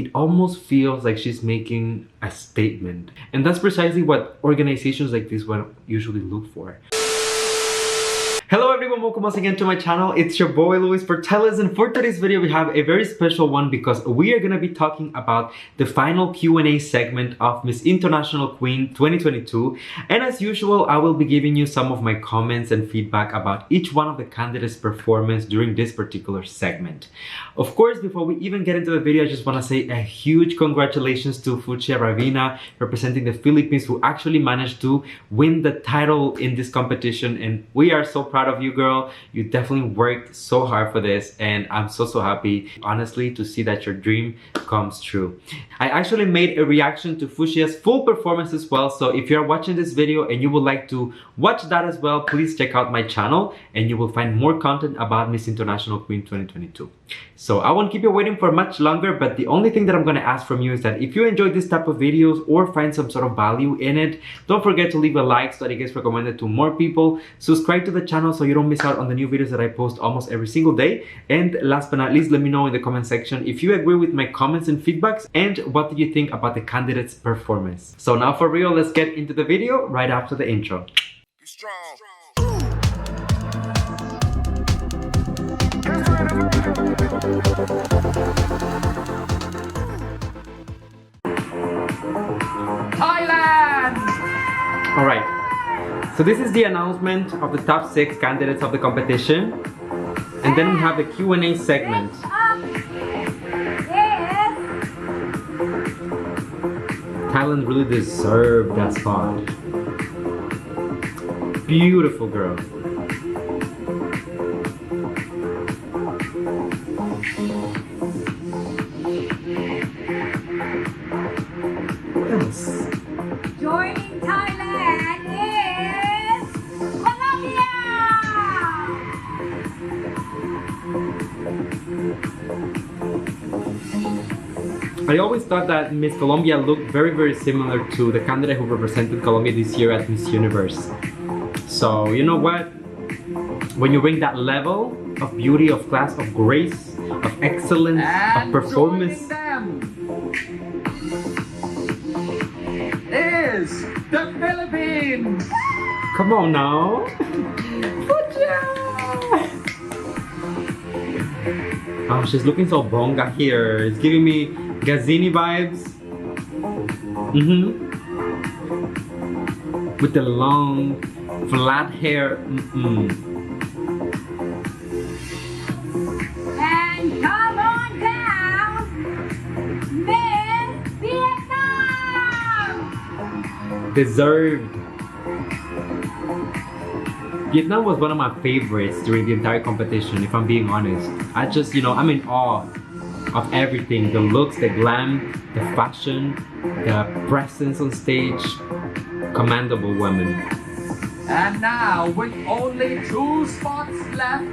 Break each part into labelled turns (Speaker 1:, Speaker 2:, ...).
Speaker 1: It almost feels like she's making a statement. And that's precisely what organizations like this one usually look for. Hello everyone, welcome once again to my channel. It's your boy Luis Portelles, and for today's video we have a very special one because we are going to be talking about the final Q&A segment of Miss International Queen 2022. And as usual, I will be giving you some of my comments and feedback about each one of the candidates' performance during this particular segment. Of course, before we even get into the video, I just want to say a huge congratulations to Fuschia Ravena, representing the Philippines, who actually managed to win the title in this competition, and we are so proud of you, girl. You definitely worked so hard for this, and I'm so happy, honestly, to see that your dream comes true. I actually made a reaction to Fuschia's full performance as well, so if you're watching this video and you would like to watch that as well, please check out my channel and you will find more content about Miss International Queen 2022. So I won't keep you waiting for much longer, but the only thing that I'm going to ask from you is that if you enjoyed this type of videos or find some sort of value in it, don't forget to leave a like so that it gets recommended to more people. Subscribe to the channel so you don't miss out on the new videos that I post almost every single day. And last but not least, let me know in the comment section if you agree with my comments and feedbacks, and what do you think about the candidates' performance. So now for real, let's get into the video right after the intro.
Speaker 2: Be strong.
Speaker 3: Thailand!
Speaker 1: Alright, so this is the announcement of the top 6 candidates of the competition. And then we have the Q&A segment. Thailand really deserved that spot. Beautiful girl. What else?
Speaker 4: Joining Thailand is Colombia!
Speaker 1: I always thought that Miss Colombia looked very similar to the candidate who represented Colombia this year at Miss Universe. So, you know what? When you bring that level of beauty, of class, of grace, of excellence, of performance,
Speaker 3: Is the Philippines!
Speaker 1: come on now! Oh, she's looking so bonga here. It's giving me Gazini vibes. With the long, flat hair.
Speaker 4: And come on down, Miss Vietnam!
Speaker 1: Deserved. Vietnam was one of my favorites during the entire competition, if I'm being honest. I just, I'm in awe of everything. The looks, the glam, the fashion, the presence on stage. Commendable woman.
Speaker 3: And now, with only 2 spots left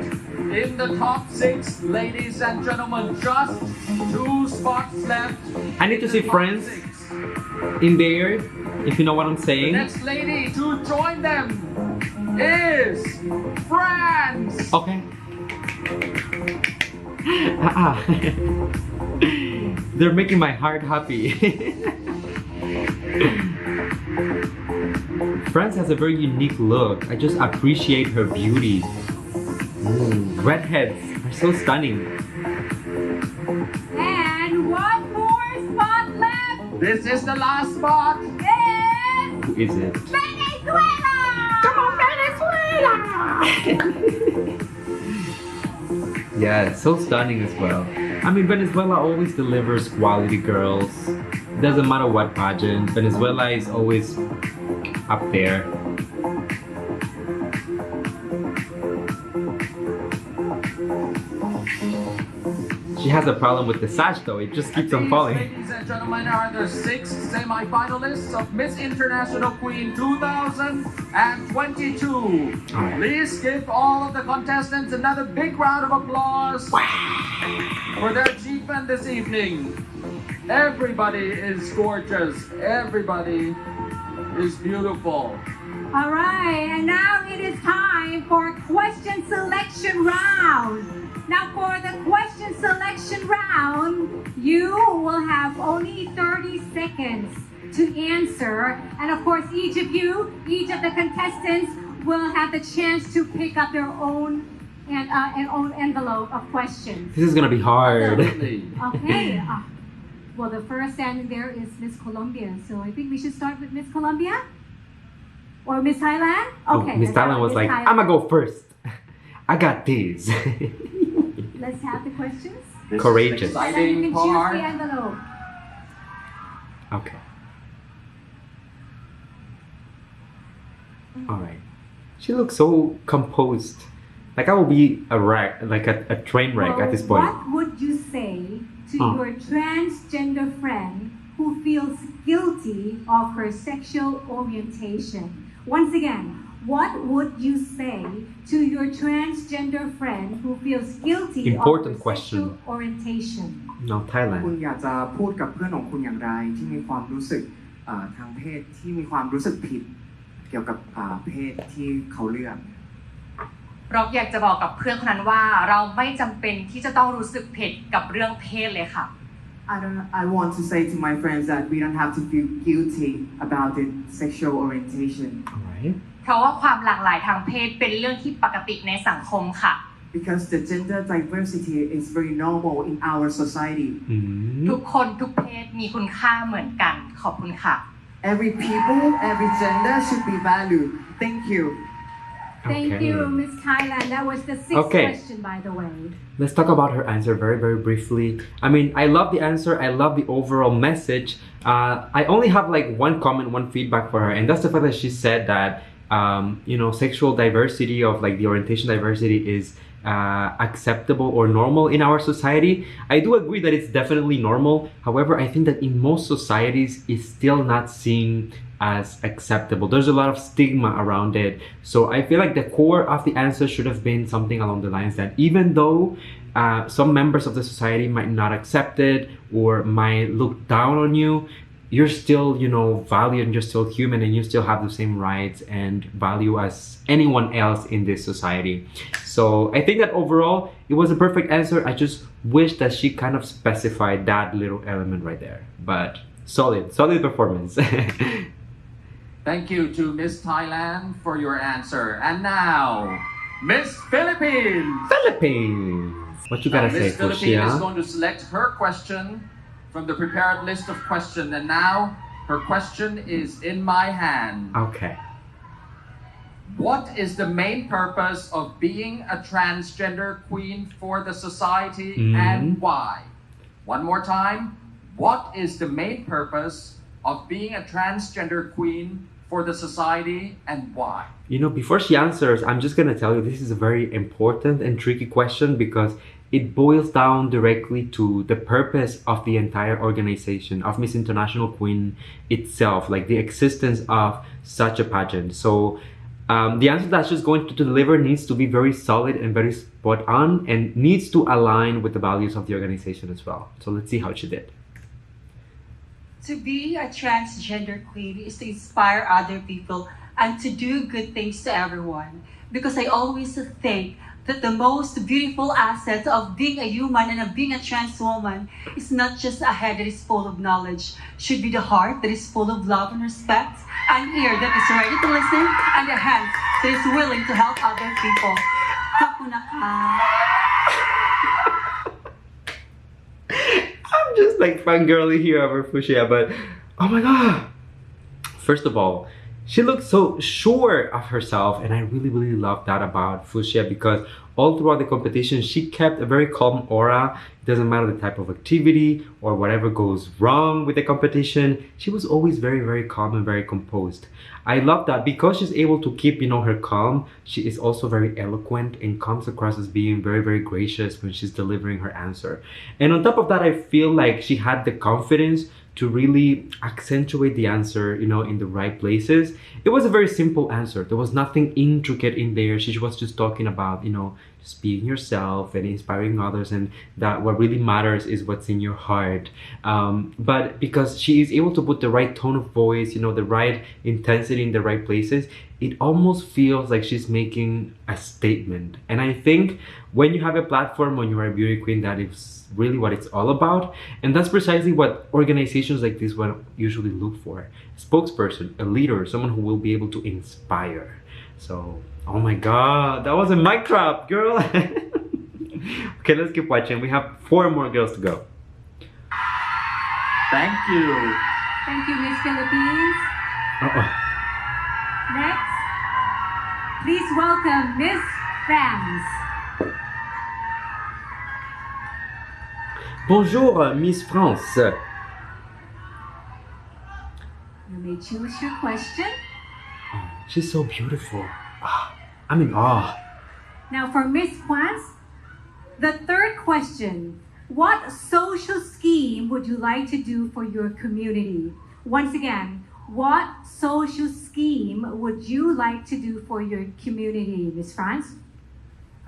Speaker 3: in the top 6, ladies and gentlemen, just 2 spots left.
Speaker 1: I need to see France in there, if you know what I'm
Speaker 3: The
Speaker 1: saying.
Speaker 3: next lady to join them is France!
Speaker 1: Okay. They're making my heart happy. France has a very unique look. I just appreciate her beauty. Redheads are so stunning.
Speaker 4: And one more spot left
Speaker 3: This is the last spot.
Speaker 4: is
Speaker 1: Who is it?
Speaker 4: Venezuela! Come on, Venezuela!
Speaker 1: Yeah, so stunning as well. I mean, Venezuela always delivers quality girls. Doesn't matter what pageant, Venezuela is always up there. She has a problem with the sash though, it just keeps on falling.
Speaker 3: Ladies and gentlemen, are the 6 semi-finalists of Miss International Queen 2022.
Speaker 1: Alright.
Speaker 3: Please give all of the contestants another big round of applause for their achievement this evening. Everybody is gorgeous. Everybody is beautiful.
Speaker 4: Alright, and now it is time for question selection round. Now for the question selection round, you will have only 30 seconds to answer. And of course, each of the contestants will have the chance to pick up their own own envelope of questions.
Speaker 1: This is gonna be hard.
Speaker 4: Okay. Well, the first standing there is Miss Colombia. So I think we should start with Miss Colombia? Or Miss Thailand? Okay.
Speaker 1: Miss Thailand was like, I'm gonna go first. I got this.
Speaker 4: Let's have the questions.
Speaker 3: This
Speaker 1: Courageous.
Speaker 3: is the
Speaker 4: And then you
Speaker 3: exciting
Speaker 4: can choose
Speaker 3: part.
Speaker 4: the envelope.
Speaker 1: Okay. All right. She looks so composed. Like I will be a wreck, like a train wreck at this point.
Speaker 4: What would you say to your transgender friend who feels guilty of her sexual orientation? Once again, what would you say to your transgender friend who feels guilty
Speaker 1: Important
Speaker 4: of her
Speaker 1: question.
Speaker 4: sexual orientation?
Speaker 1: No,
Speaker 2: คุณ
Speaker 1: Thailand.
Speaker 2: อยากจะพูดกับเพื่อนของคุณอย่างไรที่มีความรู้สึกทางเพศที่มีความรู้สึกผิดเกี่ยวกับเพศที่เขาเลือก
Speaker 5: เราอยากจะบอกกับเพื่อนคนนั้นว่าเราไม่จำเป็นที่จะต้องรู้สึกผิดกับเรื่องเพศเลยค่ะ
Speaker 2: I want to say to my friends that we don't have to feel guilty about the sexual orientation
Speaker 1: All right.
Speaker 5: เพราะว่าความหลากหลายทางเพศเป็นเรื่องที่ปกติในสังคมค่ะ
Speaker 2: because the gender diversity is very normal in our society
Speaker 5: ทุกคนทุกเพศมีคุณค่าเหมือนกันขอบคุณค่ะ
Speaker 2: every people every gender should be valued thank you
Speaker 4: Thank
Speaker 1: Okay.
Speaker 4: you, Miss Thailand. That was the sixth
Speaker 1: Okay.
Speaker 4: question, by the way.
Speaker 1: Let's talk about her answer very, very briefly. I mean, I love the answer. I love the overall message. I only have like one comment, one feedback for her, and that's the fact that she said that, sexual diversity of like the orientation diversity is acceptable or normal in our society. I do agree that it's definitely normal. However, I think that in most societies, it's still not seen as acceptable. There's a lot of stigma around it. So I feel like the core of the answer should have been something along the lines that even though some members of the society might not accept it or might look down on you, you're still, valued and you're still human and you still have the same rights and value as anyone else in this society. So I think that overall, it was a perfect answer. I just wish that she kind of specified that little element right there. But solid performance.
Speaker 3: Thank you to Miss Thailand for your answer. And now, Miss Philippines.
Speaker 1: Philippines. What you gotta say,
Speaker 3: Miss Philippines is
Speaker 1: Fuschia?
Speaker 3: going to select her question from the prepared list of questions. And now, her question is in my hand.
Speaker 1: Okay.
Speaker 3: What is the main purpose of being a transgender queen for the society and why? One more time. What is the main purpose of being a transgender queen for the society and why?
Speaker 1: Before she answers, I'm just gonna tell you this is a very important and tricky question because it boils down directly to the purpose of the entire organization of Miss International Queen itself, like the existence of such a pageant. So the answer that she's going to deliver needs to be very solid and very spot on and needs to align with the values of the organization as well. So let's see how she did.
Speaker 6: To be a transgender queen is to inspire other people and to do good things to everyone. Because I always think that the most beautiful asset of being a human and of being a trans woman is not just a head that is full of knowledge, should be the heart that is full of love and respect, an ear that is ready to listen, and a hand that is willing to help other people. Kapuna ka.
Speaker 1: I'm just like fangirly here over Fuschia, but oh my god. First of all, she looks so sure of herself, and I really, really love that about Fuschia because all throughout the competition, she kept a very calm aura. It doesn't matter the type of activity or whatever goes wrong with the competition. She was always very, very calm and very composed. I love that because she's able to keep, her calm. She is also very eloquent and comes across as being very, very gracious when she's delivering her answer. And on top of that, I feel like she had the confidence to really accentuate the answer, in the right places. It was a very simple answer. There was nothing intricate in there. She was just talking about, just being yourself and inspiring others, and that what really matters is what's in your heart. But because she is able to put the right tone of voice, the right intensity in the right places, it almost feels like she's making a statement. And I think when you have a platform, when you are a beauty queen, that is really what it's all about. And that's precisely what organizations like this one usually look for. A spokesperson, a leader, someone who will be able to inspire. So, oh my God, that was a mic drop, girl. Okay, let's keep watching. We have 4 more girls to go.
Speaker 3: Thank you.
Speaker 4: Thank you, Miss Philippines.
Speaker 1: Uh-oh.
Speaker 4: Next, please welcome Miss France.
Speaker 1: Bonjour, Miss France.
Speaker 4: You may choose your question.
Speaker 1: Oh, she's so beautiful. I'm in awe.
Speaker 4: Now for Miss France, the third question. What social scheme would you like to do for your community? Once again, what social scheme would you like to do for your community, Miss France?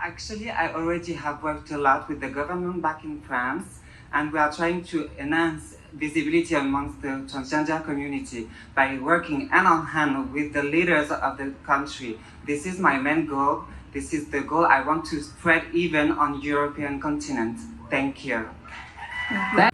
Speaker 2: Actually, I already have worked a lot with the government back in France, and we are trying to enhance visibility amongst the transgender community by working hand in hand with the leaders of the country. This is my main goal. This is the goal I want to spread even on European continent. Thank you.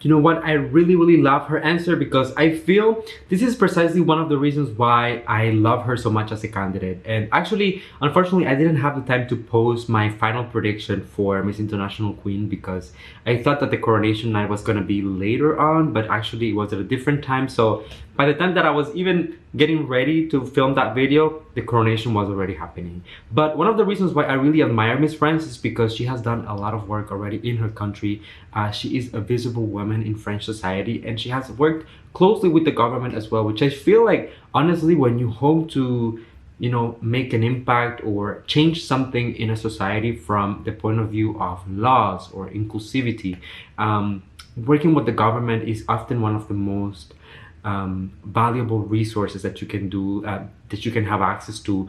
Speaker 1: You know what? I really love her answer, because I feel this is precisely one of the reasons why I love her so much as a candidate. And actually, unfortunately, I didn't have the time to post my final prediction for Miss International Queen, because I thought that the coronation night was going to be later on, but actually it was at a different time. So by the time that I was even getting ready to film that video, the coronation was already happening. But one of the reasons why I really admire Miss France is because she has done a lot of work already in her country. She is a visible woman in French society, and she has worked closely with the government as well, which I feel like, honestly, when you hope to make an impact or change something in a society from the point of view of laws or inclusivity, working with the government is often one of the most valuable resources that you can do, that you can have access to.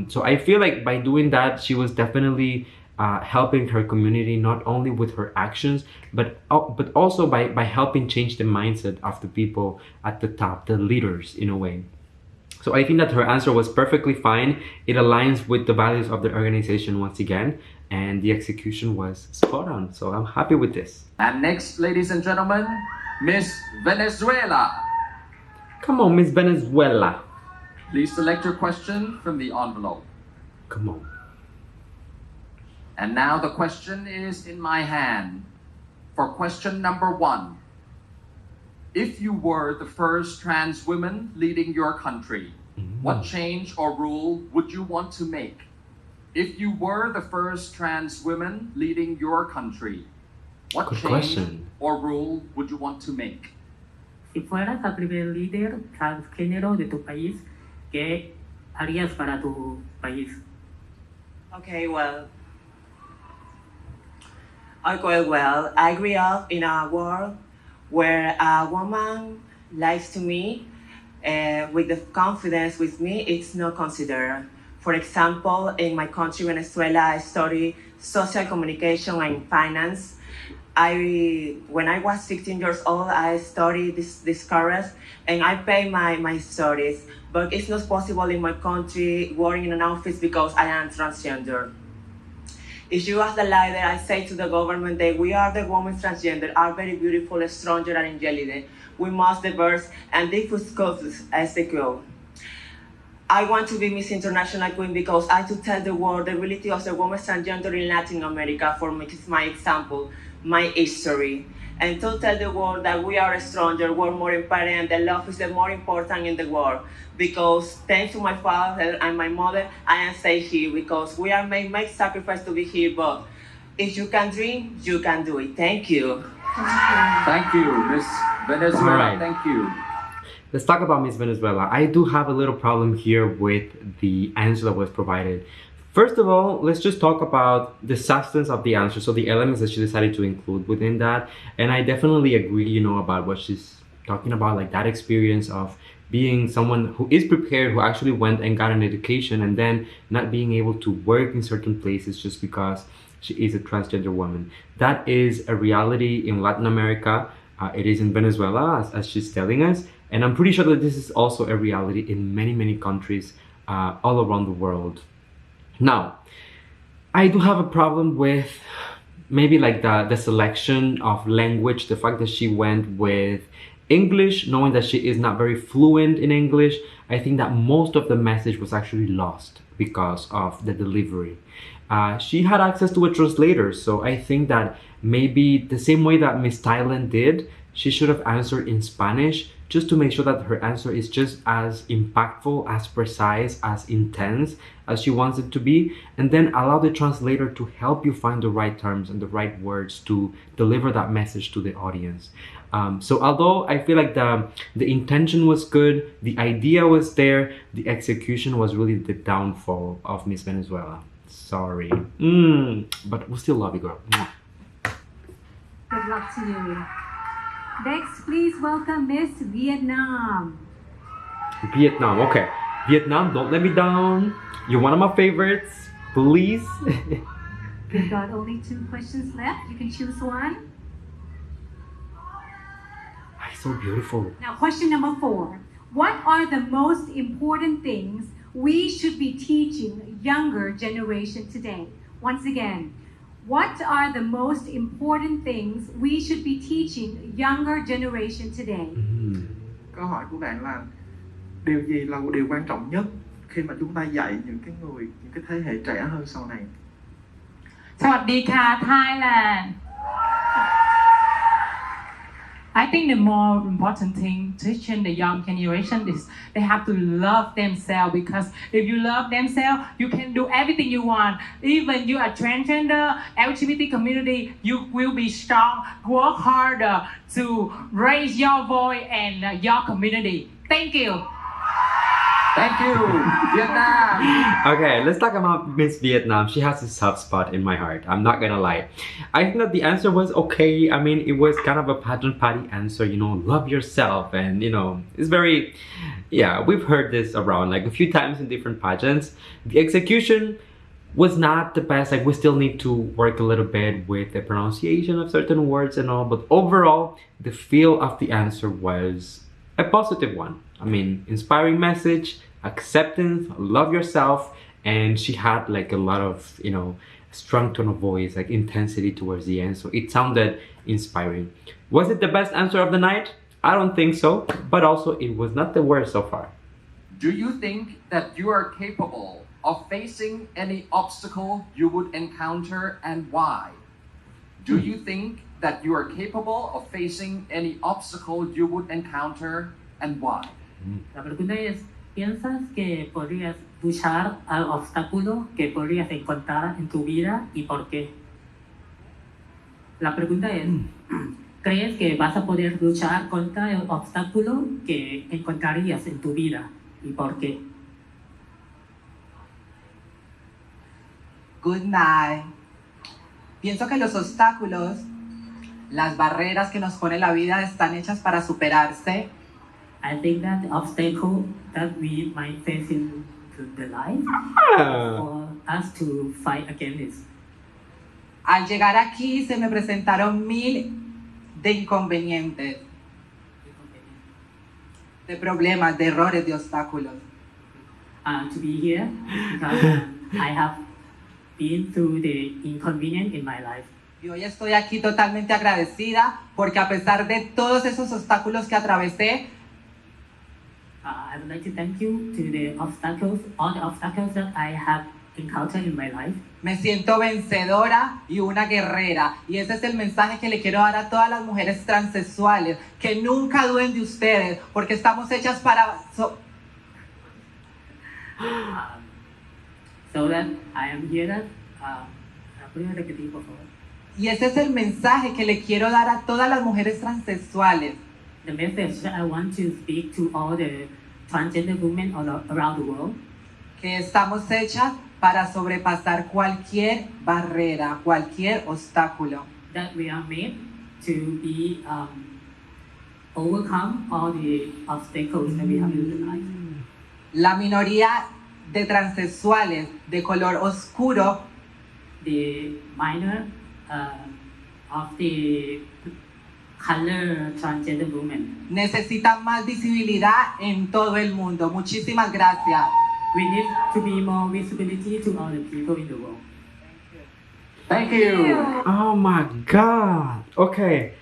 Speaker 1: So I feel like by doing that, she was definitely helping her community, not only with her actions, but also by helping change the mindset of the people at the top, the leaders, in a way. So I think that her answer was perfectly fine. It aligns with the values of the organization once again, and the execution was spot on. So I'm happy with this.
Speaker 3: And next, ladies and gentlemen, Miss Venezuela.
Speaker 1: Come on, Miss Venezuela.
Speaker 3: Please select your question from the envelope.
Speaker 1: Come on.
Speaker 3: And now the question is in my hand. For question number 1. If you were the first trans woman leading your country, what change or rule would you want to make? If you were the first trans woman leading your country, what
Speaker 1: Good
Speaker 3: change
Speaker 1: question.
Speaker 3: or rule would you want to make?
Speaker 7: Si fueras la primer líder transgénero de tu país, ¿qué harías para tu país?
Speaker 8: Okay, well, I grew up in a world where a woman lies to me with the confidence with me, it's not considered. For example, in my country, Venezuela, I study social communication and finance. When I was 16 years old, I studied this course and I pay my studies. But it's not possible in my country working in an office because I am transgender. If you ask the leader, I say to the government that we are the women transgender, are very beautiful, stronger and intelligent. We must diverse and diffuse as the girl. I want to be Miss International Queen because I to tell the world the reality of the women transgender in Latin America. For me, it's my example, my history. And to tell the world that we are stronger, we're more empowered, and that love is the more important in the world. Because thanks to my father and my mother, I am stay here because we are make sacrifice to be here. But if you can dream, you can do it. Thank you.
Speaker 3: Thank you, Miss Venezuela.
Speaker 1: All right.
Speaker 3: Thank you.
Speaker 1: Let's talk about Miss Venezuela. I do have a little problem here with the answer that was provided. First of all, let's just talk about the substance of the answer, so the elements that she decided to include within that. And I definitely agree, about what she's talking about, like that experience of being someone who is prepared, who actually went and got an education, and then not being able to work in certain places just because she is a transgender woman. That is a reality in Latin America. It is in Venezuela, as she's telling us. And I'm pretty sure that this is also a reality in many, many countries all around the world. Now, I do have a problem with maybe like the selection of language, the fact that she went with English, knowing that she is not very fluent in English. I think that most of the message was actually lost because of the delivery. She had access to a translator, so I think that maybe the same way that Miss Thailand did, she should have answered in Spanish, just to make sure that her answer is just as impactful, as precise, as intense as she wants it to be, and then allow the translator to help you find the right terms and the right words to deliver that message to the audience. So although I feel like the intention was good, the idea was there, the execution was really the downfall of Miss Venezuela. Sorry. But we still love you, girl.
Speaker 4: Good luck to you. Next, please welcome Miss Vietnam.
Speaker 1: Vietnam, okay. Vietnam, don't let me down. You're one of my favorites. Please.
Speaker 4: We've got only 2 questions left. You can choose one.
Speaker 1: So beautiful.
Speaker 4: Now, question number 4. What are the most important things we should be teaching younger generation today? Once again, what are the most important things we should be teaching younger generation today?
Speaker 3: Câu hỏi của bạn là điều gì là điều quan trọng nhất khi mà chúng ta dạy những cái thế hệ trẻ hơn sau này?
Speaker 5: สวัสดีค่ะ Thailand. I think the more important thing teaching the young generation is they have to love themselves, because if you love themselves, you can do everything you want. Even you are transgender, LGBT community, you will be strong. Work harder to raise your voice and your community. Thank you.
Speaker 3: Thank you, Vietnam.
Speaker 1: Okay, let's talk about Miss Vietnam. She has a soft spot in my heart. I'm not gonna lie. I think that the answer was okay. I mean, it was kind of a pageant party answer, you know, love yourself. And, you know, it's very, yeah, we've heard this around like a few times in different pageants. The execution was not the best. Like, we still need to work a little bit with the pronunciation of certain words and all. But overall, the feel of the answer was a positive one. I mean, inspiring message, acceptance, love yourself, and she had like a lot of, you know, strong tone of voice, like intensity towards the end. So it sounded inspiring. Was it the best answer of the night? I don't think so, but also it was not the worst so far.
Speaker 3: Do you think that you are capable of facing any obstacle you would encounter, and why? Do you think that you are capable of facing any obstacle you would encounter, and why?
Speaker 7: La pregunta es, ¿piensas que podrías luchar al obstáculo que podrías encontrar en tu vida y por qué? La pregunta es, ¿crees que vas a poder luchar contra el obstáculo que encontrarías en tu vida y por qué?
Speaker 8: Good night. Pienso que los obstáculos, las barreras que nos pone la vida están hechas para superarse.
Speaker 7: I think that the obstacle that we might face in the life for us to fight against it.
Speaker 8: Al llegar aquí se me presentaron 1000 de inconvenientes, de problemas, de errores, de obstáculos.
Speaker 7: To be here because I have been through the inconvenience in my life.
Speaker 8: Y hoy estoy aquí totalmente agradecida porque a pesar de todos esos obstáculos que atravesé,
Speaker 7: I would like to thank you to the obstacles, all the obstacles that I have encountered in my life.
Speaker 8: me siento vencedora y una guerrera. Y ese es el mensaje que le quiero dar a todas las mujeres transexuales, que nunca duden de ustedes, porque estamos hechas para...
Speaker 7: So that I am here that, ¿puedes repetir, por favor?
Speaker 8: Y ese es el mensaje que le quiero dar a todas las mujeres transexuales.
Speaker 7: The message that I want to speak to all the transgender women all around the world.
Speaker 8: Que estamos hechas para sobrepasar cualquier barrera, cualquier obstáculo.
Speaker 7: That we are made to be overcome all the obstacles that we have in life.
Speaker 8: La minoría de transexuales de color oscuro
Speaker 7: The minor of the color transgender women.
Speaker 8: necesitan más visibilidad en todo el mundo. Muchísimas gracias.
Speaker 7: We need to be more visibility to all the people in the world.
Speaker 3: Thank you.
Speaker 1: Oh my god. Okay.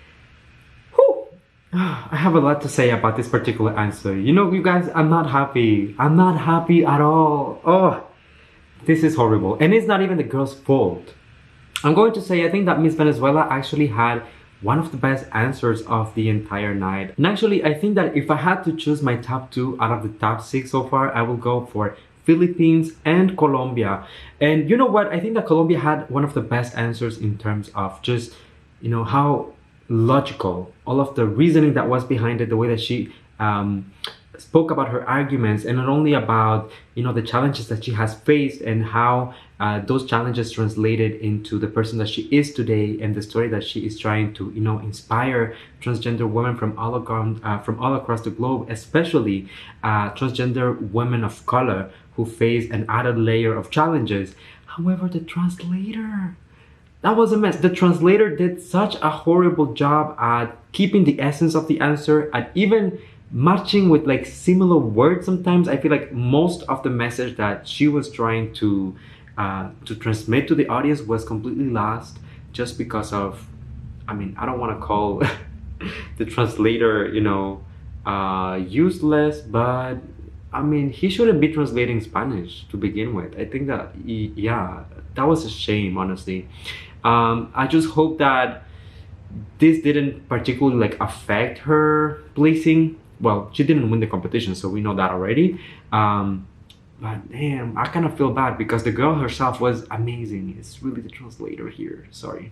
Speaker 1: Whew. I have a lot to say about this particular answer. You know, you guys, I'm not happy. I'm not happy at all. Oh, this is horrible. And it's not even the girl's fault. I'm going to say, I think that Miss Venezuela actually had one of the best answers of the entire night. And actually, I think that if I had to choose my top 2 out of the top 6 so far, I will go for Philippines and Colombia. And you know what? I think that Colombia had one of the best answers in terms of just, you know, how logical, all of the reasoning that was behind it, the way that she spoke about her arguments, and not only about, you know, the challenges that she has faced and how those challenges translated into the person that she is today and the story that she is trying to, you know, inspire transgender women from all across the globe, especially transgender women of color who face an added layer of challenges. However, the translator, that was a mess. The translator did such a horrible job at keeping the essence of the answer, at even matching with like similar words. Sometimes I feel like most of the message that she was trying to transmit to the audience was completely lost just because of, I mean, I don't want to call the translator, you know, useless, but I mean, he shouldn't be translating Spanish to begin with. I think that, yeah, that was a shame, honestly. I just hope that this didn't particularly like affect her placing. Well, she didn't win the competition, so we know that already. But damn, I kind of feel bad because the girl herself was amazing. It's really the translator here, sorry.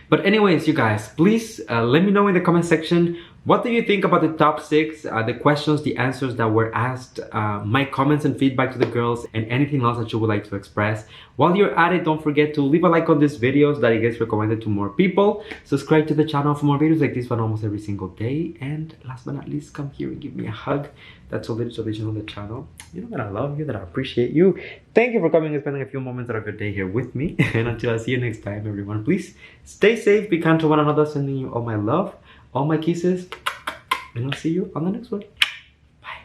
Speaker 1: But anyways, you guys, please let me know in the comment section, what do you think about the top 6, the questions, the answers that were asked, my comments and feedback to the girls, and anything else that you would like to express. While you're at it, don't forget to leave a like on this video so that it gets recommended to more people. Subscribe to the channel for more videos like this one almost every single day. And last but not least, come here and give me a hug. That's a little tradition on the channel. You know that I love you, that I appreciate you. Thank you for coming and spending a few moments of your day here with me. And until I see you next time, everyone, please stay safe, be kind to one another, sending you all my love, all my kisses, and I'll see you on the next one.